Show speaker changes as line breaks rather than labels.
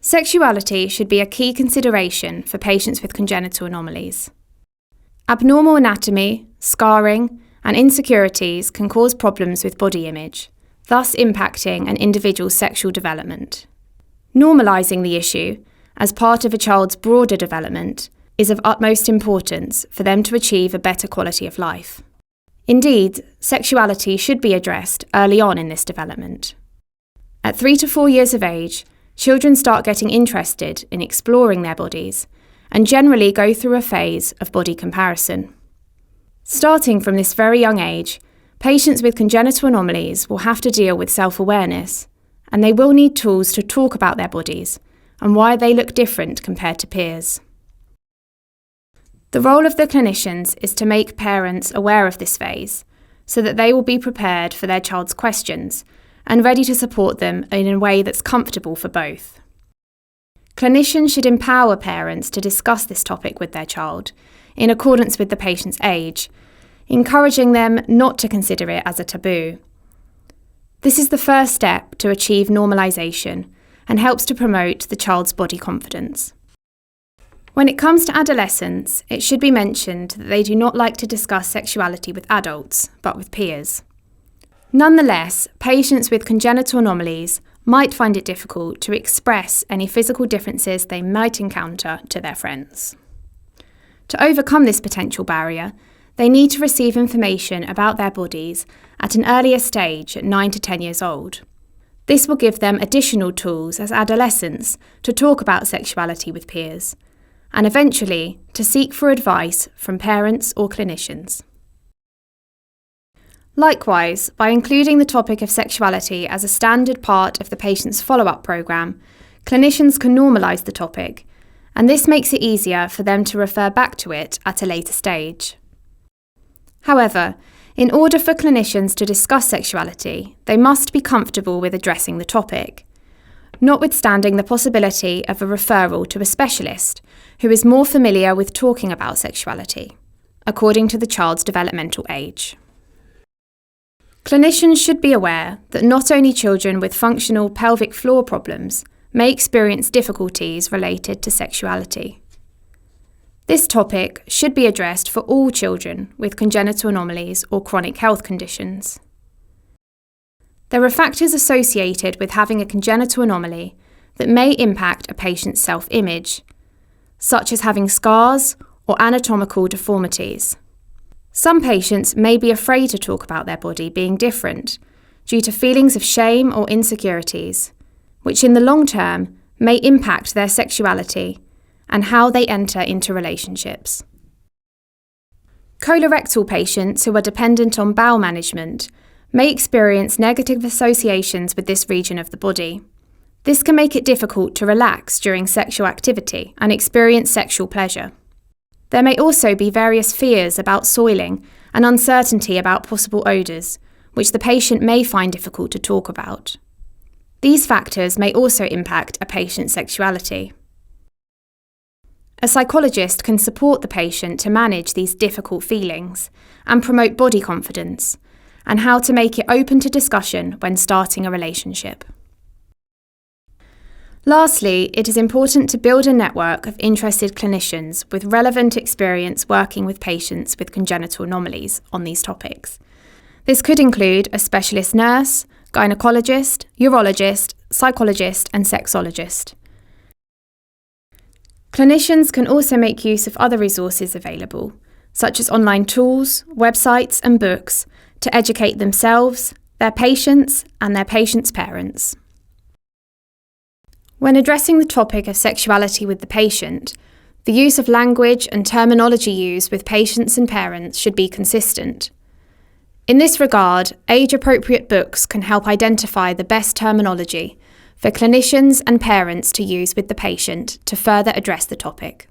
Sexuality should be a key consideration for patients with congenital anomalies. Abnormal anatomy, scarring, and insecurities can cause problems with body image, thus impacting an individual's sexual development. Normalising the issue, as part of a child's broader development, is of utmost importance for them to achieve a better quality of life. Indeed, sexuality should be addressed early on in this development. At 3 to 4 years of age, children start getting interested in exploring their bodies and generally go through a phase of body comparison. Starting from this very young age, patients with congenital anomalies will have to deal with self-awareness, and they will need tools to talk about their bodies and why they look different compared to peers. The role of the clinicians is to make parents aware of this phase so that they will be prepared for their child's questions and ready to support them in a way that's comfortable for both. Clinicians should empower parents to discuss this topic with their child in accordance with the patient's age, encouraging them not to consider it as a taboo. This is the first step to achieve normalisation and helps to promote the child's body confidence. When it comes to adolescents, it should be mentioned that they do not like to discuss sexuality with adults, but with peers. Nonetheless, patients with congenital anomalies might find it difficult to express any physical differences they might encounter to their friends. To overcome this potential barrier, they need to receive information about their bodies at an earlier stage at 9 to 10 years old. This will give them additional tools as adolescents to talk about sexuality with peers, and eventually to seek for advice from parents or clinicians. Likewise, by including the topic of sexuality as a standard part of the patient's follow-up programme, clinicians can normalise the topic, and this makes it easier for them to refer back to it at a later stage. However, in order for clinicians to discuss sexuality, they must be comfortable with addressing the topic, notwithstanding the possibility of a referral to a specialist who is more familiar with talking about sexuality, according to the child's developmental age. Clinicians should be aware that not only children with functional pelvic floor problems may experience difficulties related to sexuality. This topic should be addressed for all children with congenital anomalies or chronic health conditions. There are factors associated with having a congenital anomaly that may impact a patient's self-image, such as having scars or anatomical deformities. Some patients may be afraid to talk about their body being different due to feelings of shame or insecurities, which in the long term may impact their sexuality and how they enter into relationships. Colorectal patients who are dependent on bowel management may experience negative associations with this region of the body. This can make it difficult to relax during sexual activity and experience sexual pleasure. There may also be various fears about soiling and uncertainty about possible odours, which the patient may find difficult to talk about. These factors may also impact a patient's sexuality. A psychologist can support the patient to manage these difficult feelings and promote body confidence, and how to make it open to discussion when starting a relationship. Lastly, it is important to build a network of interested clinicians with relevant experience working with patients with congenital anomalies on these topics. This could include a specialist nurse, gynecologist, urologist, psychologist, and sexologist. Clinicians can also make use of other resources available, such as online tools, websites, and books, to educate themselves, their patients, and their patients' parents. When addressing the topic of sexuality with the patient, the use of language and terminology used with patients and parents should be consistent. In this regard, age-appropriate books can help identify the best terminology for clinicians and parents to use with the patient to further address the topic.